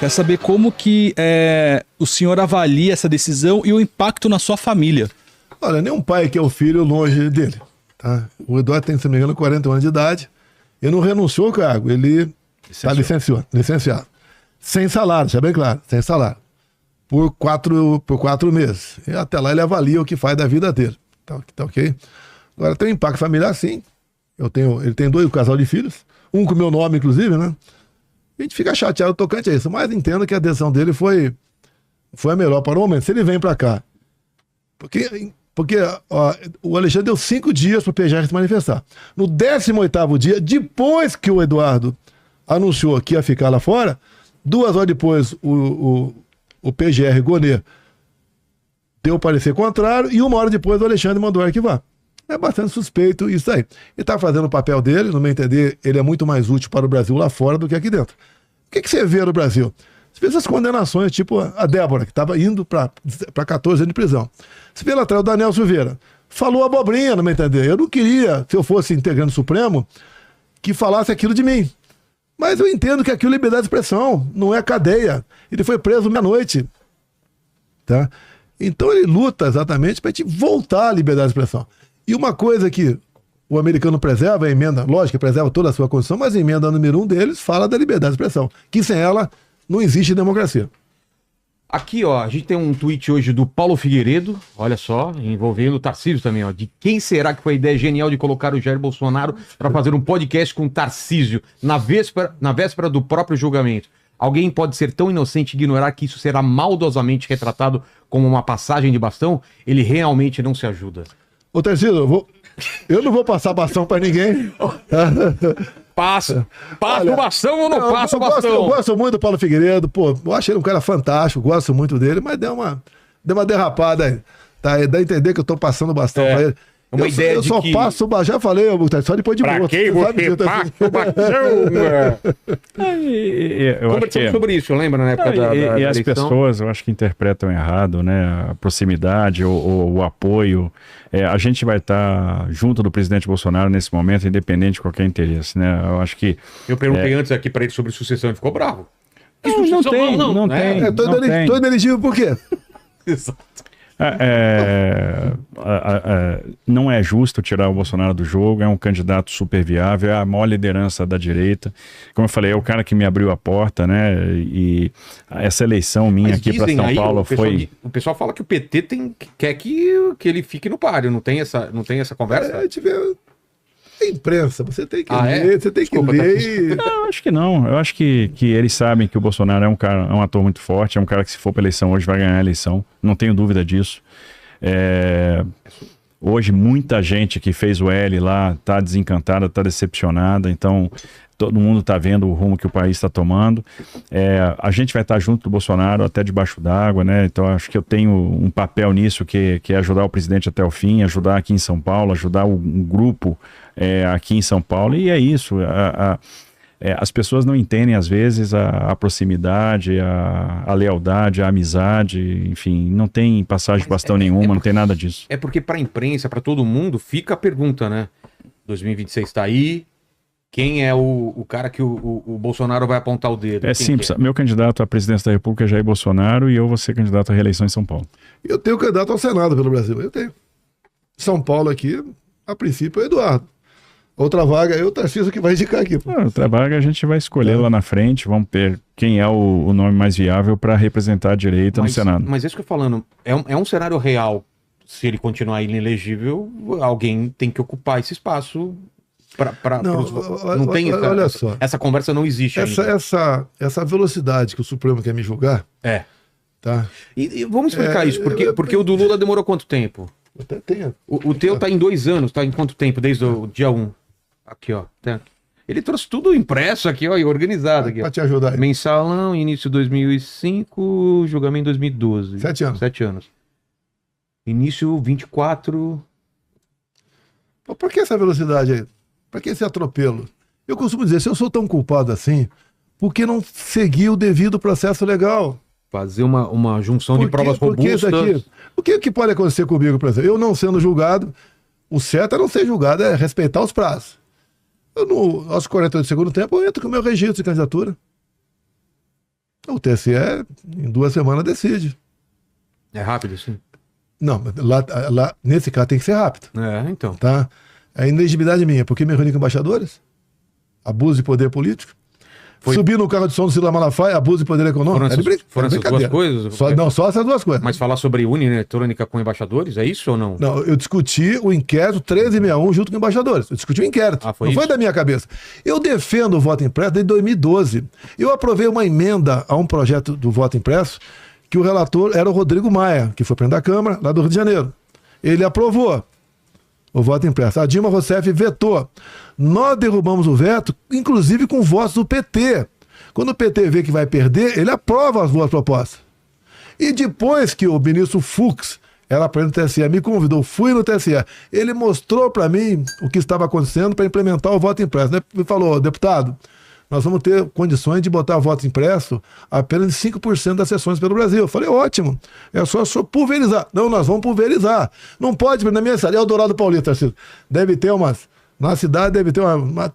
Quer saber como que o senhor avalia essa decisão e o impacto na sua família? Olha, nenhum pai quer o filho longe dele. Tá? O Eduardo tem, se não me engano, 40 anos de idade. Ele não renunciou ao cargo, ele está licenciado. Sem salário, já bem claro, sem salário. Por 4 meses. E até lá ele avalia o que faz da vida dele. Tá ok? Agora tem um impacto familiar, sim. Ele tem 2 casal de filhos, um com o meu nome, inclusive, né? A gente fica chateado tocante a isso, mas entendo que a decisão dele foi a melhor para o momento. Se ele vem para cá, porque o Alexandre deu 5 dias para o PGR se manifestar. No 18º dia, depois que o Eduardo anunciou que ia ficar lá fora, 2 horas depois o PGR Gonê deu parecer contrário e 1 hora depois o Alexandre mandou arquivar. É bastante suspeito isso aí. Ele está fazendo o papel dele, no meu entender, ele é muito mais útil para o Brasil lá fora do que aqui dentro. O que você vê no Brasil? Você vê essas condenações, tipo a Débora, que estava indo para 14 anos de prisão. Você vê lá atrás o Daniel Silveira. Falou abobrinha, no meu entender. Eu não queria, se eu fosse integrante supremo, que falasse aquilo de mim. Mas eu entendo que aquilo é liberdade de expressão, não é cadeia. Ele foi preso meia-noite. Tá? Então ele luta exatamente para a gente voltar à liberdade de expressão. E uma coisa que o americano preserva, a emenda, lógico, preserva toda a sua Constituição, mas a emenda número 1 deles fala da liberdade de expressão, que sem ela não existe democracia. Aqui, ó, a gente tem um tweet hoje do Paulo Figueiredo, olha só, envolvendo o Tarcísio também, ó, de quem será que foi a ideia genial de colocar o Jair Bolsonaro para fazer um podcast com o Tarcísio na véspera do próprio julgamento? Alguém pode ser tão inocente e ignorar que isso será maldosamente retratado como uma passagem de bastão? Ele realmente não se ajuda. Ô, Tarcísio, eu não vou passar bastão pra ninguém. Passa o bastão ou não passa o bastão? Eu gosto muito do Paulo Figueiredo, pô, eu acho ele um cara fantástico, gosto muito dele, mas deu uma derrapada aí. Tá? Dá a entender que eu tô passando o bastão pra ele. Uma ideia eu de só que... passo, já falei, só depois de pra morto. Pra que você passa o bastão? Conversamos sobre isso, lembra, na época da e as eleição? pessoas, eu acho que interpretam errado, né? A proximidade, o apoio. A gente vai estar junto do presidente Bolsonaro nesse momento, independente de qualquer interesse, né? Eu acho que... Eu perguntei antes aqui pra ele sobre sucessão, ele ficou bravo. Não tem. Tô inelegível por quê? Exato. Não é justo tirar o Bolsonaro do jogo, é um candidato super viável, é a maior liderança da direita. Como eu falei, é o cara que me abriu a porta, né? E essa eleição minha Mas aqui para São aí, Paulo o pessoal fala que o PT quer que ele fique no páreo, não tem essa conversa? É imprensa, você tem que ler, você tem que ler. Não, acho que não. Eu acho que eles sabem que o Bolsonaro é um ator muito forte, é um cara que se for para eleição hoje vai ganhar a eleição, não tenho dúvida disso. Hoje muita gente que fez o L lá está desencantada, está decepcionada, então todo mundo está vendo o rumo que o país está tomando. A gente vai estar junto do Bolsonaro até debaixo d'água, né? Então acho que eu tenho um papel nisso que é ajudar o presidente até o fim, ajudar aqui em São Paulo, ajudar um grupo aqui em São Paulo, e é isso. As pessoas não entendem às vezes a proximidade, a lealdade, a amizade, enfim, não tem passagem de bastão nenhuma, não tem nada disso. É porque para a imprensa, para todo mundo, fica a pergunta, né? 2026 está aí. Quem é o cara que o Bolsonaro vai apontar o dedo? É simples. Meu candidato à presidência da República é Jair Bolsonaro e eu vou ser candidato à reeleição em São Paulo. Eu tenho candidato ao Senado pelo Brasil. Eu tenho. São Paulo aqui, a princípio, é Eduardo. Outra vaga é o Tarcísio que vai indicar aqui. Outra vaga a gente vai escolher lá na frente. Vamos ver quem é o nome mais viável para representar a direita no Senado. Mas isso que eu tô falando, é um cenário real. Se ele continuar inelegível, alguém tem que ocupar esse espaço. Não tem olha só. Essa conversa não existe ainda. Essa velocidade que o Supremo quer me julgar. Tá? E vamos explicar isso, porque o do Lula demorou quanto tempo? Até tenho. O teu tá em 2 anos, tá em quanto tempo? Desde o dia 1. Aqui, ó. Ele trouxe tudo impresso aqui, ó, e organizado aqui. Pra te ajudar aí. Mensalão, início 2005, julgamento 2012. 7 anos. 7 anos. Início 24. Por que essa velocidade aí? Pra que esse atropelo? Eu costumo dizer, se eu sou tão culpado assim, por que não seguir o devido processo legal? Fazer uma junção de provas robustas. O que pode acontecer comigo, por exemplo? Eu não sendo julgado, o certo é não ser julgado, é respeitar os prazos. Aos 48 do segundo tempo, eu entro com o meu registro de candidatura. O TSE, em 2 semanas, decide. É rápido, sim. Não, lá, nesse caso tem que ser rápido. Então. Tá? A inegibilidade minha, porque me reuni com embaixadores, abuso de poder político. Subir no carro de som do Ciro Malafaia, abuso de poder econômico. Foram essas duas coisas? Só essas 2 coisas. Mas falar sobre urna eletrônica com embaixadores, é isso ou não? Não, eu discuti o inquérito 1361 junto com embaixadores. Eu discuti o inquérito. Foi da minha cabeça. Eu defendo o voto impresso desde 2012. Eu aprovei uma emenda a um projeto do voto impresso que o relator era o Rodrigo Maia, que foi presidente da Câmara, lá do Rio de Janeiro. Ele aprovou o voto impresso. A Dilma Rousseff vetou. Nós derrubamos o veto, inclusive com votos do PT. Quando o PT vê que vai perder, ele aprova as 2 propostas. E depois que o ministro Fux, era presidente do TSE, me convidou, fui no TSE, ele mostrou para mim o que estava acontecendo para implementar o voto impresso. Ele falou, deputado, nós vamos ter condições de botar voto impresso apenas em 5% das sessões pelo Brasil. Eu falei, ótimo, é só pulverizar. Não, nós vamos pulverizar. Não pode, na minha cidade, Eldorado Paulista, deve ter na cidade deve ter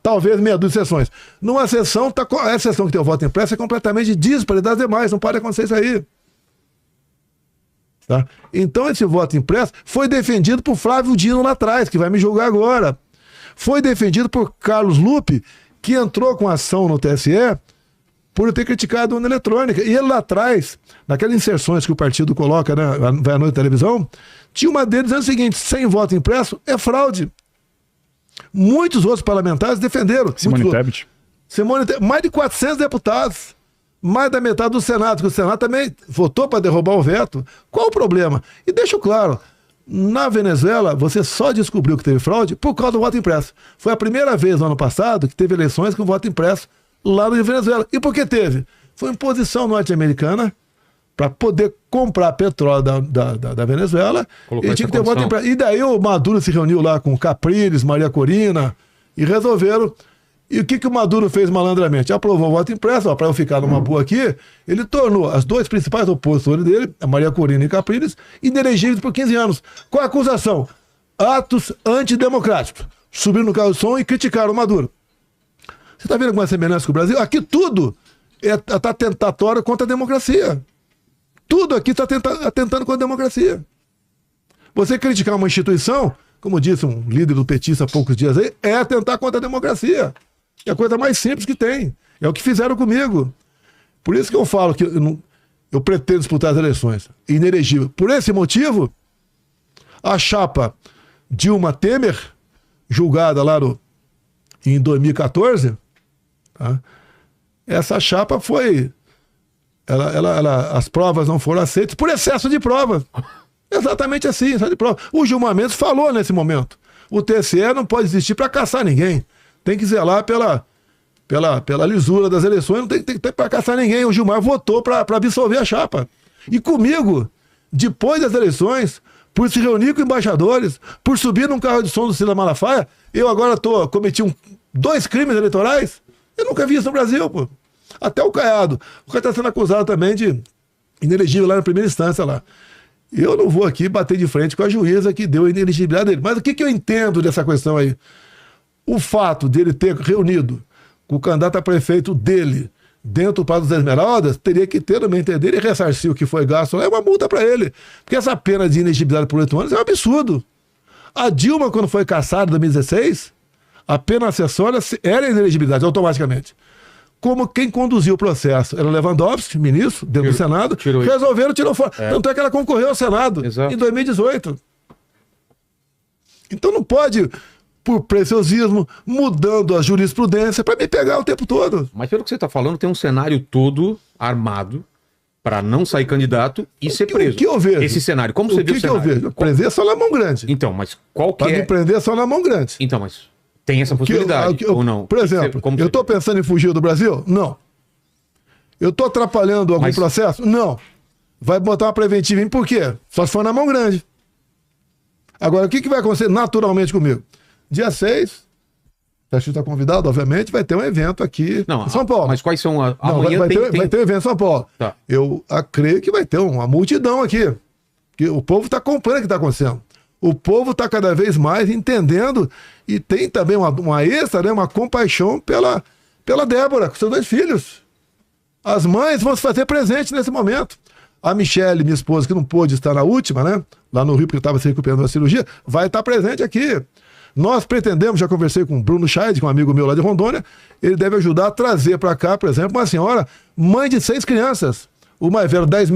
talvez meia dúzia de sessões. Numa sessão, a sessão que tem o voto impresso é completamente díspare das demais, não pode acontecer isso aí. Tá? Então esse voto impresso foi defendido por Flávio Dino lá atrás, que vai me julgar agora. Foi defendido por Carlos Lupe, que entrou com ação no TSE por ter criticado a urna eletrônica. E ele lá atrás, naquelas inserções que o partido coloca, né, vai à noite na televisão, tinha uma deles dizendo o seguinte, sem voto impresso é fraude. Muitos outros parlamentares defenderam. Simone Tebet. Mais de 400 deputados. Mais da metade do Senado, porque o Senado também votou para derrubar o veto. Qual o problema? E deixo claro, na Venezuela, você só descobriu que teve fraude por causa do voto impresso. Foi a primeira vez no ano passado que teve eleições com voto impresso lá na Venezuela. E por que teve? Foi imposição norte-americana para poder comprar petróleo da Venezuela. E tinha que ter voto impresso. E daí o Maduro se reuniu lá com Capriles, Maria Corina, e resolveram. E o que o Maduro fez malandramente? Aprovou o voto impresso, para eu ficar numa boa aqui, ele tornou as 2 principais opositores dele, a Maria Corina e Capriles, inelegíveis por 15 anos. Qual a acusação? Atos antidemocráticos. Subiram no carro de som e criticaram o Maduro. Você está vendo alguma semelhança com o Brasil? Aqui tudo está tentatório contra a democracia. Tudo aqui está atentando contra a democracia. Você criticar uma instituição, como disse um líder do petista há poucos dias aí, é atentar contra a democracia. É a coisa mais simples que tem. É o que fizeram comigo. Por isso que eu falo que eu pretendo disputar as eleições. Inelegível. Por esse motivo, a chapa Dilma Temer, julgada lá em 2014, tá? Essa chapa foi... as provas não foram aceitas por excesso de provas. Exatamente assim, excesso de provas. O Gilmar Mendes falou nesse momento. O TSE não pode existir para caçar ninguém. Tem que zelar pela lisura das eleições, não tem que ter para caçar ninguém. O Gilmar votou para absolver a chapa. E comigo, depois das eleições, por se reunir com embaixadores, por subir num carro de som do Ciro Malafaia, eu agora cometi 2 crimes eleitorais. Eu nunca vi isso no Brasil, pô. Até o Caiado. O cara está sendo acusado também de inelegível lá na primeira instância lá. Eu não vou aqui bater de frente com a juíza que deu a inelegibilidade dele. Mas o que eu entendo dessa questão aí? O fato dele ter reunido com o candidato a prefeito dele dentro do Parque das Esmeraldas, teria que ter, no meu entender, e ressarcir o que foi gasto lá, é uma multa para ele. Porque essa pena de inelegibilidade por 8 anos é um absurdo. A Dilma, quando foi cassada em 2016, a pena acessória era inelegibilidade automaticamente. Como quem conduziu o processo era Lewandowski, ministro, dentro do Senado, resolveram tirar fora. Tanto é que ela concorreu ao Senado em 2018. Então não pode, por preciosismo, mudando a jurisprudência para me pegar o tempo todo. Mas pelo que você está falando, tem um cenário todo armado para não sair candidato e ser preso. O que eu vejo? Esse cenário, como você viu o cenário? O que eu vejo? Prender só na mão grande. Então, mas qual que é? Para me prender só na mão grande. Então, mas... Tem essa possibilidade, ou não? Por exemplo, eu estou pensando em fugir do Brasil? Não. Eu estou atrapalhando algum processo? Não. Vai botar uma preventiva em por quê? Só se for na mão grande. Agora, o que vai acontecer naturalmente comigo? Dia 6, a gente está convidado, obviamente, vai ter um evento aqui em São Paulo. Mas quais são... Amanhã vai ter um evento em São Paulo. Tá. Eu creio que vai ter uma multidão aqui. Porque o povo está acompanhando o que está acontecendo. O povo está cada vez mais entendendo e tem também uma extra, né, uma compaixão pela Débora, com seus 2 filhos. As mães vão se fazer presente nesse momento. A Michele, minha esposa, que não pôde estar na última, né? Lá no Rio, porque estava se recuperando da cirurgia, vai estar presente aqui. Nós pretendemos, já conversei com o Bruno Scheid, que é um amigo meu lá de Rondônia, ele deve ajudar a trazer para cá, por exemplo, uma senhora, mãe de 6 crianças. O mais velho 10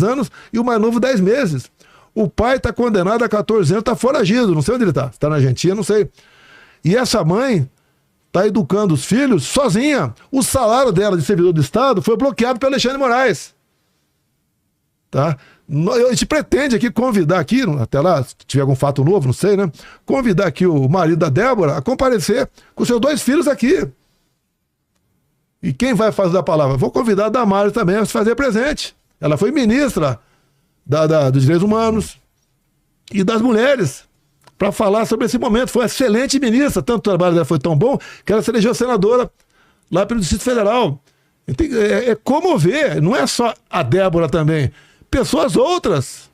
anos, e o mais novo 10 meses. O pai está condenado a 14 anos, está foragido, não sei onde ele está. Está na Argentina, não sei. E essa mãe está educando os filhos sozinha. O salário dela de servidor do Estado foi bloqueado pelo Alexandre Moraes. Tá? A gente pretende aqui convidar aqui, até lá, se tiver algum fato novo, não sei, né? Convidar aqui o marido da Débora a comparecer com seus 2 filhos aqui. E quem vai fazer a palavra? Vou convidar a Damares também a se fazer presente. Ela foi ministra dos Direitos Humanos e das Mulheres, para falar sobre esse momento. Foi uma excelente ministra, tanto o trabalho dela foi tão bom que ela se elegeu senadora lá pelo Distrito Federal. É comover, não é só a Débora também. Pessoas outras,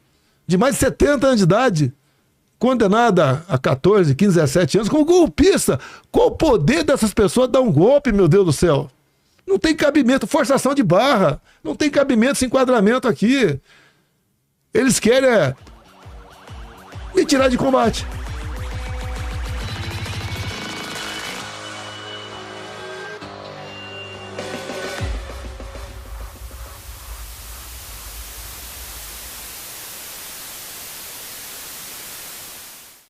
de mais de 70 anos de idade, condenada a 14, 15, 17 anos como golpista. Qual o poder dessas pessoas dar um golpe, meu Deus do céu? Não tem cabimento, forçação de barra. Não tem cabimento esse enquadramento aqui. Eles querem me tirar de combate.